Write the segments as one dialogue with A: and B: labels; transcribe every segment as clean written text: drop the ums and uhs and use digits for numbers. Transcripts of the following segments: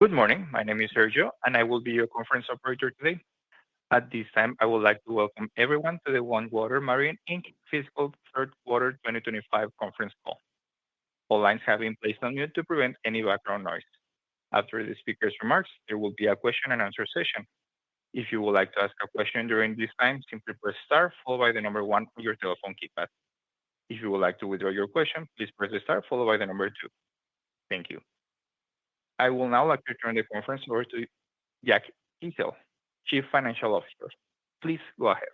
A: Good morning. My name is Sergio, and I will be your conference operator today. At this time, I would like to welcome everyone to the OneWater Marine Inc. Fiscal Third Quarter 2025 conference call. All lines have been placed on mute to prevent any background noise. After the speaker's remarks, there will be a question-and-answer session. If you would like to ask a question during this time, simply press star followed by the number one on your telephone keypad. If you would like to withdraw your question, please press the star followed by the number two. Thank you. I will now like to turn the conference over to Jack Ezzell, Chief Financial Officer. Please go ahead.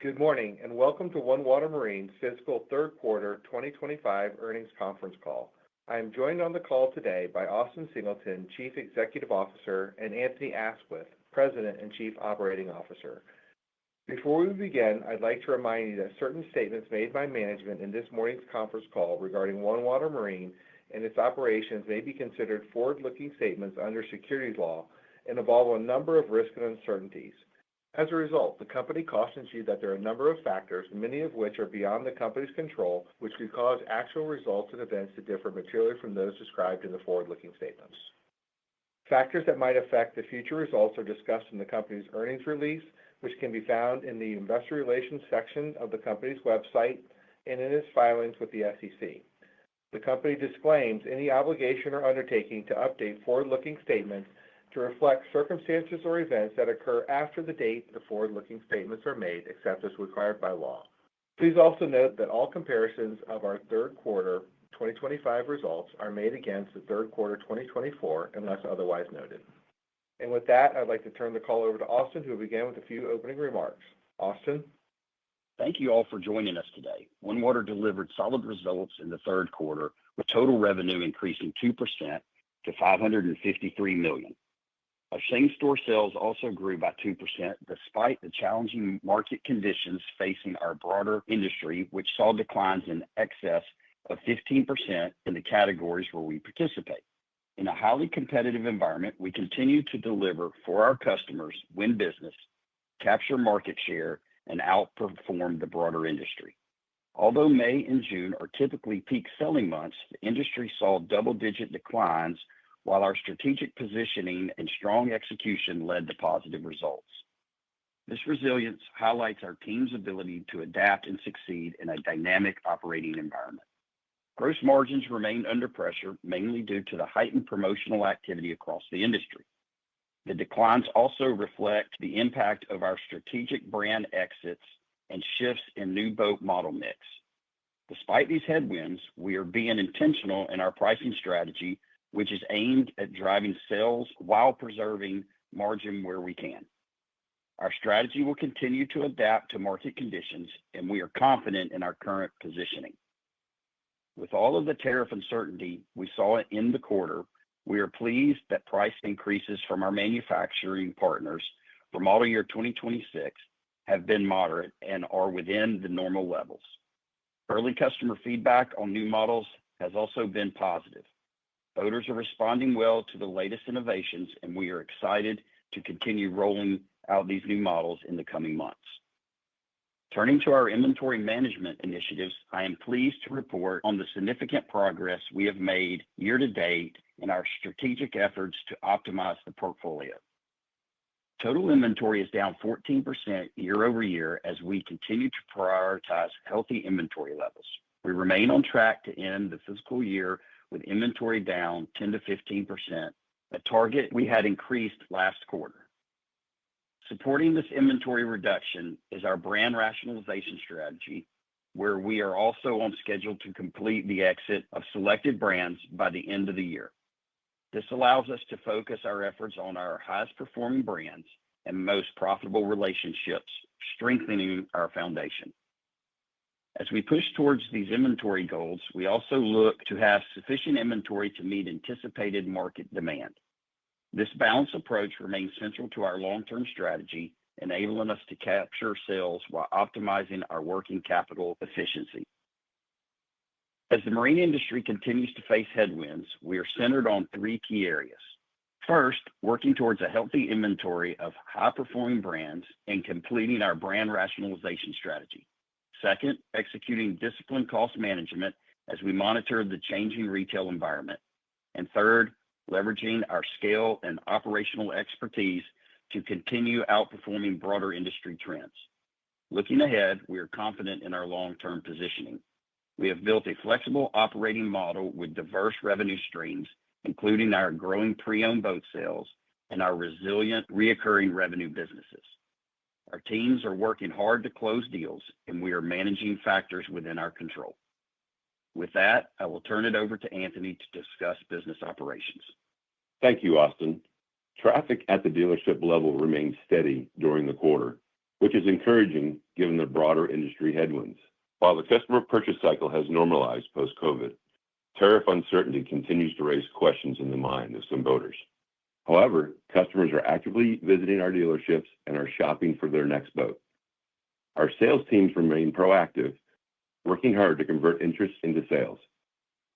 B: Good morning and welcome to OneWater Marine's Fiscal Third Quarter 2025 earnings conference call. I am joined on the call today by Austin Singleton, Chief Executive Officer, and Anthony Aisquith, President and Chief Operating Officer. Before we begin, I'd like to remind you that certain statements made by management in this morning's conference call regarding OneWater Marine and its operations may be considered forward-looking statements under securities law and involve a number of risks and uncertainties. As a result, the company cautions you that there are a number of factors, many of which are beyond the company's control, which could cause actual results and events to differ materially from those described in the forward-looking statements. Factors that might affect the future results are discussed in the company's earnings release, which can be found in the Investor Relations section of the company's website and in its filings with the SEC. The company disclaims any obligation or undertaking to update forward-looking statements to reflect circumstances or events that occur after the date the forward-looking statements are made, except as required by law. Please also note that all comparisons of our third quarter 2025 results are made against the third quarter 2024 unless otherwise noted. And with that, I'd like to turn the call over to Austin, who will begin with a few opening remarks. Austin?
C: Thank you all for joining us today. OneWater delivered solid results in the third quarter, with total revenue increasing 2% to $553 million. Our same-store sales also grew by 2% despite the challenging market conditions facing our broader industry, which saw declines in excess of 15% in the categories where we participate. In a highly competitive environment, we continue to deliver for our customers, win business, capture market share, and outperform the broader industry. Although May and June are typically peak selling months, the industry saw double-digit declines, while our strategic positioning and strong execution led to positive results. This resilience highlights our team's ability to adapt and succeed in a dynamic operating environment. Gross margins remain under pressure, mainly due to the heightened promotional activity across the industry. The declines also reflect the impact of our strategic brand exits and shifts in new boat model mix. Despite these headwinds, we are being intentional in our pricing strategy, which is aimed at driving sales while preserving margin where we can. Our strategy will continue to adapt to market conditions, and we are confident in our current positioning. With all of the tariff uncertainty we saw in the quarter, we are pleased that price increases from our manufacturing partners for model year 2026 have been moderate and are within the normal levels. Early customer feedback on new models has also been positive. Boaters are responding well to the latest innovations, and we are excited to continue rolling out these new models in the coming months. Turning to our inventory management initiatives, I am pleased to report on the significant progress we have made year to date in our strategic efforts to optimize the portfolio. Total inventory is down 14% year over year as we continue to prioritize healthy inventory levels. We remain on track to end the fiscal year with inventory down 10 to 15%, a target we had increased last quarter. Supporting this inventory reduction is our brand rationalization strategy, where we are also on schedule to complete the exit of selected brands by the end of the year. This allows us to focus our efforts on our highest performing brands and most profitable relationships, strengthening our foundation. As we push towards these inventory goals, we also look to have sufficient inventory to meet anticipated market demand. This balanced approach remains central to our long-term strategy, enabling us to capture sales while optimizing our working capital efficiency. As the marine industry continues to face headwinds, we are centered on three key areas. First, working towards a healthy inventory of high-performing brands and completing our brand rationalization strategy. Second, executing disciplined cost management as we monitor the changing retail environment. And third, leveraging our scale and operational expertise to continue outperforming broader industry trends. Looking ahead, we are confident in our long-term positioning. We have built a flexible operating model with diverse revenue streams, including our growing pre-owned boat sales and our resilient, reoccurring revenue businesses. Our teams are working hard to close deals, and we are managing factors within our control. With that, I will turn it over to Anthony to discuss business operations.
D: Thank you, Austin. Traffic at the dealership level remained steady during the quarter, which is encouraging given the broader industry headwinds. While the customer purchase cycle has normalized post-COVID, tariff uncertainty continues to raise questions in the mind of some boaters. However, customers are actively visiting our dealerships and are shopping for their next boat. Our sales teams remain proactive, working hard to convert interest into sales.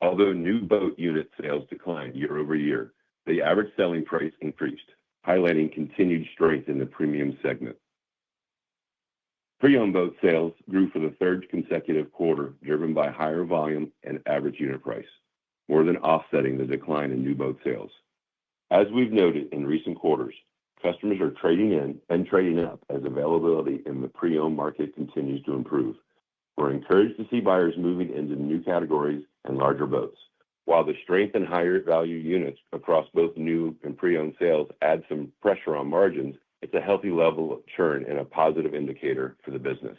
D: Although new boat unit sales declined year over year, the average selling price increased, highlighting continued strength in the premium segment. Pre-owned boat sales grew for the third consecutive quarter, driven by higher volume and average unit price, more than offsetting the decline in new boat sales. As we've noted in recent quarters, customers are trading in and trading up as availability in the pre-owned market continues to improve. We're encouraged to see buyers moving into new categories and larger boats. While the strength in higher value units across both new and pre-owned sales adds some pressure on margins, it's a healthy level of churn and a positive indicator for the business.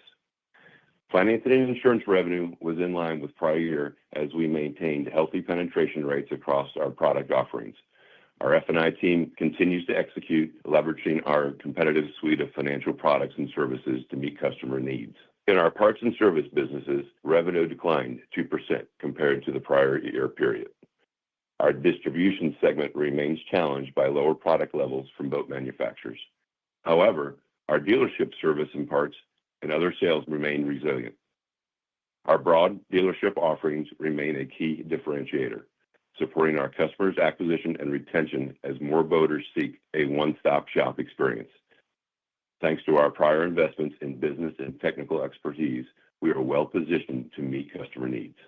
D: Financing and insurance revenue was in line with prior year as we maintained healthy penetration rates across our product offerings. Our F&I team continues to execute, leveraging our competitive suite of financial products and services to meet customer needs. In our parts and service businesses, revenue declined 2% compared to the prior year period. Our distribution segment remains challenged by lower product levels from boat manufacturers. However, our dealership service and parts and other sales remain resilient. Our broad dealership offerings remain a key differentiator, supporting our customers' acquisition and retention as more boaters seek a one-stop shop experience. Thanks to our prior investments in business and technical expertise, we are well positioned to meet customer needs.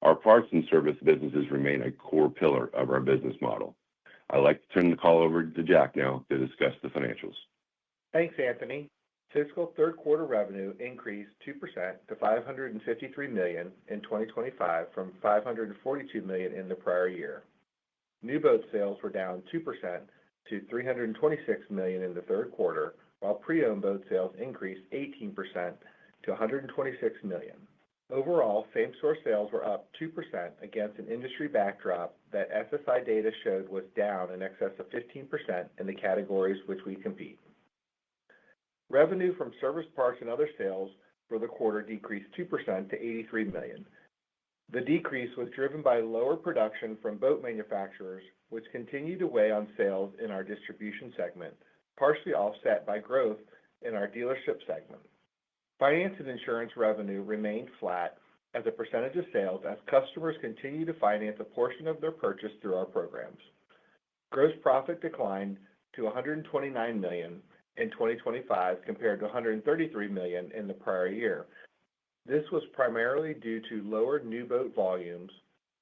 D: Our parts and service businesses remain a core pillar of our business model. I'd like to turn the call over to Jack now to discuss the financials.
B: Thanks, Anthony. Fiscal third quarter revenue increased 2% to $553 million in 2025 from $542 million in the prior year. New boat sales were down 2% to $326 million in the third quarter, while pre-owned boat sales increased 18% to $126 million. Overall, same-store sales were up 2% against an industry backdrop that SSI data showed was down in excess of 15% in the categories which we compete. Revenue from service parts and other sales for the quarter decreased 2% to $83 million. The decrease was driven by lower production from boat manufacturers, which continued to weigh on sales in our distribution segment, partially offset by growth in our dealership segment. Finance and insurance revenue remained flat as a percentage of sales as customers continue to finance a portion of their purchase through our programs. Gross profit declined to $129 million in 2025 compared to $133 million in the prior year. This was primarily due to lower new boat volumes,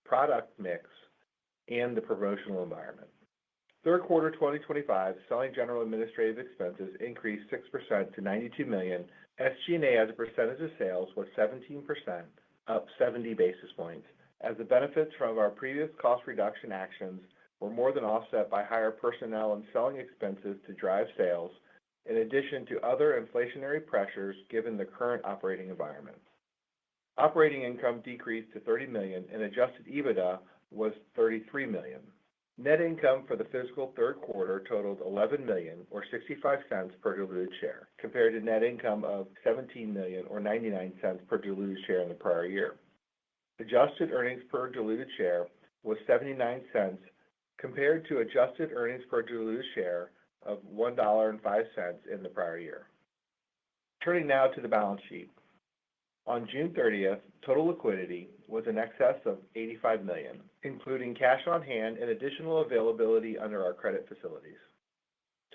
B: product mix, and the promotional environment. Third quarter 2025 selling general administrative expenses increased 6% to $92 million. SG&A as a percentage of sales was 17%, up 70 basis points, as the benefits from our previous cost reduction actions were more than offset by higher personnel and selling expenses to drive sales, in addition to other inflationary pressures given the current operating environment. Operating income decreased to $30 million and adjusted EBITDA was $33 million. Net income for the fiscal third quarter totaled $11 million or 65 cents per diluted share, compared to net income of $17 million or 99 cents per diluted share in the prior year. Adjusted earnings per diluted share was 79 cents compared to adjusted earnings per diluted share of $1.05 in the prior year. Turning now to the balance sheet. On June 30th, total liquidity was in excess of $85 million, including cash on hand and additional availability under our credit facilities.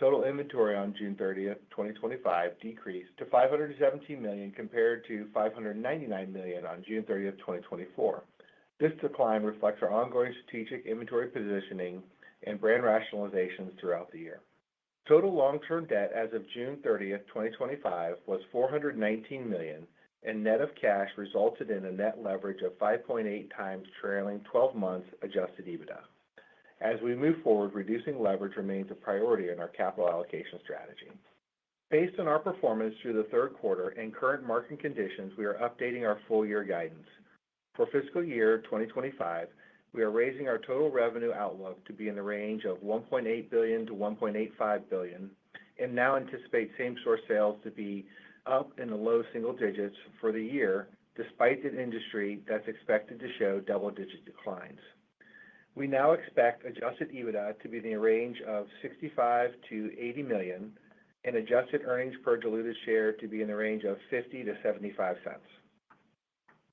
B: Total inventory on June 30th, 2025 decreased to $517 million compared to $599 million on June 30th, 2024. This decline reflects our ongoing strategic inventory positioning and brand rationalizations throughout the year. Total long-term debt as of June 30th, 2025 was $419 million, and net of cash resulted in a net leverage of 5.8 times trailing 12 months adjusted EBITDA. As we move forward, reducing leverage remains a priority in our capital allocation strategy. Based on our performance through the third quarter and current market conditions, we are updating our full-year guidance. For fiscal year 2025, we are raising our total revenue outlook to be in the range of $1.8 billion to $1.85 billion, and now anticipate same-store sales to be up in the low single digits for the year, despite an industry that's expected to show double-digit declines. We now expect adjusted EBITDA to be in the range of $65 to $80 million, and adjusted earnings per diluted share to be in the range of 50 to 75 cents.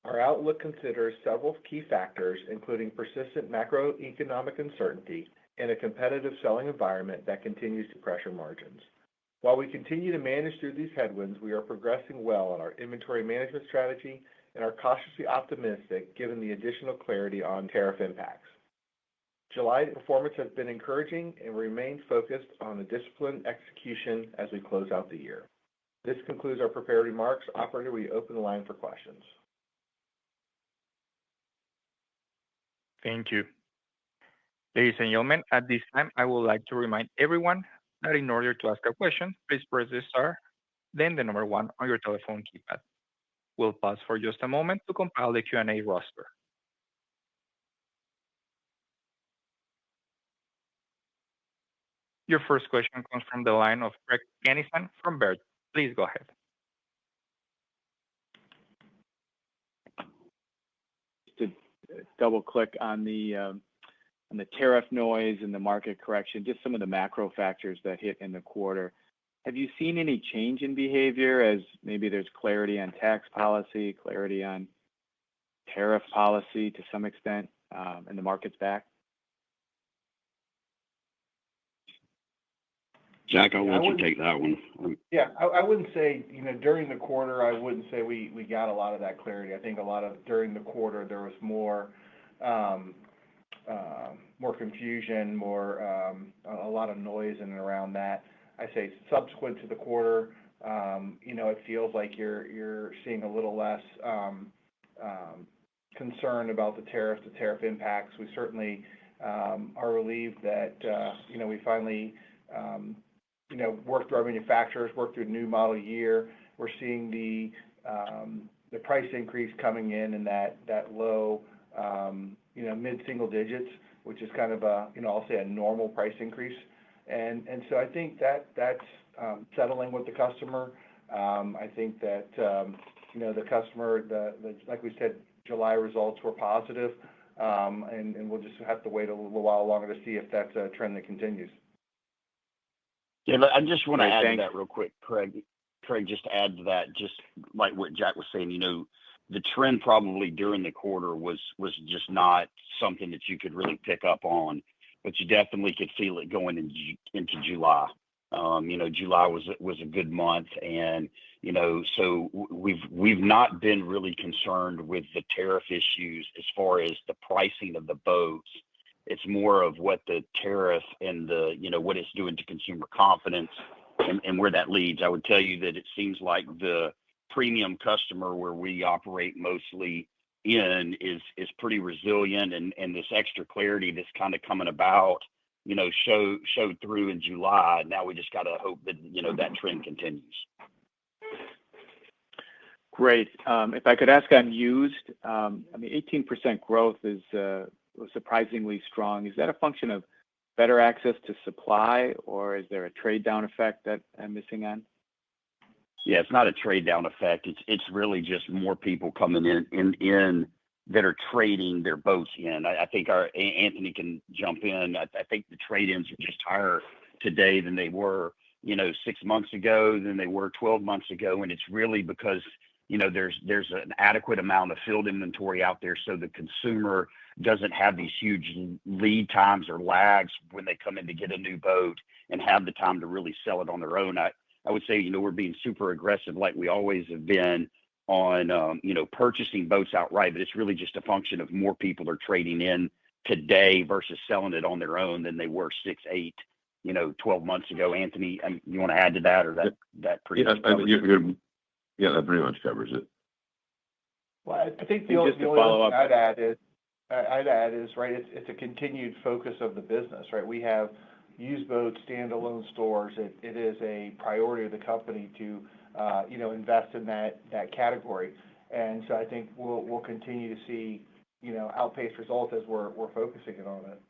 B: Our outlook considers several key factors, including persistent macroeconomic uncertainty and a competitive selling environment that continues to pressure margins. While we continue to manage through these headwinds, we are progressing well on our inventory management strategy and are cautiously optimistic given the additional clarity on tariff impacts. July performance has been encouraging and remains focused on the disciplined execution as we close out the year. This concludes our prepared remarks. Operator, we open the line for questions.
A: Thank you. Ladies and gentlemen, at this time, I would like to remind everyone that in order to ask a question, please press the star, then the number one on your telephone keypad. We'll pause for just a moment to compile the Q&A roster. Your first question comes from the line of Craig Kennison from Baird. Please go ahead.
E: To double click on the tariff noise and the market correction, just some of the macro factors that hit in the quarter. Have you seen any change in behavior as maybe there's clarity on tax policy, clarity on tariff policy to some extent, and the market's back?
C: Jack, I'll let you take that one.
B: Yeah, I wouldn't say, during the quarter, I wouldn't say we got a lot of that clarity. I think during the quarter, there was more confusion, a lot of noise in and around that. I say subsequent to the quarter, it feels like you're seeing a little less concern about the tariff impacts. We certainly are relieved that, we finally, worked through our manufacturers, worked through a new model year. We're seeing the price increase coming in that low, mid-single digits, which is kind of I'll say a normal price increase. And so I think that's settling with the customer. I think that, the customer, like we said, July results were positive, and we'll just have to wait a little while longer to see if that's a trend that continues.
C: Yeah, I just want to add to that real quick, Craig. Just to add to that, just like what Jack was saying, the trend probably during the quarter was just not something that you could really pick up on, but you definitely could feel it going into July. July was a good month, and so we've not been really concerned with the tariff issues as far as the pricing of the boats. It's more of what the tariff and what it's doing to consumer confidence and where that leads. I would tell you that it seems like the premium customer where we operate mostly in is pretty resilient, and this extra clarity that's kind of coming about, showed through in July. Now we just got to hope that, that trend continues.
E: Great. If I could ask on used, 18% growth was surprisingly strong. Is that a function of better access to supply, or is there a trade down effect that I'm missing on?
C: Yeah, it's not a trade down effect. It's really just more people coming in that are trading their boats in. I think our Anthony can jump in. I think the trade-ins are just higher today than they were, 6 months ago, than they were 12 months ago, and it's really because there's an adequate amount of field inventory out there, so the consumer doesn't have these huge lead times or lags when they come in to get a new boat and have the time to really sell it on their own. I would say, we're being super aggressive like we always have been on purchasing boats outright, but it's really just a function of more people are trading in today versus selling it on their own than they were 6, 8, 12 months ago. Anthony, you want to add to that, or that pretty much covers it?
D: Yeah, that pretty much covers it.
B: Well, I think the only thing I'd add is right. It's a continued focus of the business, right? We have used boat standalone stores. It is a priority of the company to invest in that category, and so I think we'll continue to see outpaced results as we're focusing it on it.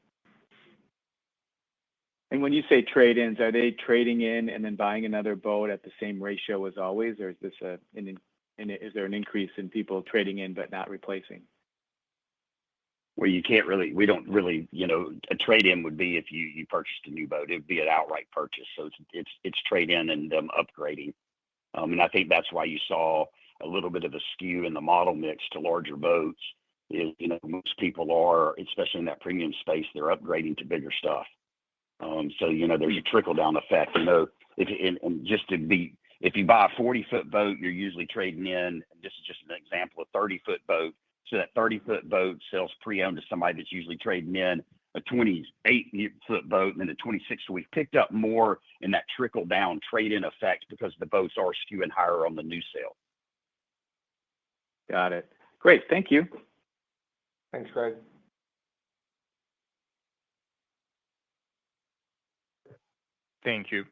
E: And when you say trade-ins, are they trading in and then buying another boat at the same ratio as always, or is this is there an increase in people trading in but not replacing?
C: Well, we don't really, a trade-in would be if you purchased a new boat. It would be an outright purchase. So it's trade-in and them upgrading. And I think that's why you saw a little bit of a skew in the model mix to larger boats. Is, most people are, especially in that premium space, they're upgrading to bigger stuff. So, there's a trickle-down effect. If you buy a 40-foot boat, you're usually trading in, this is just an example, a 30-foot boat. So that 30-foot boat sells pre-owned to somebody that's usually trading in a 28-foot boat and then a 26. So we've picked up more in that trickle-down trade-in effect because the boats are skewing higher on the new sale.
E: Got it. Great. Thank you.
B: Thanks, Greg.
A: Thank you.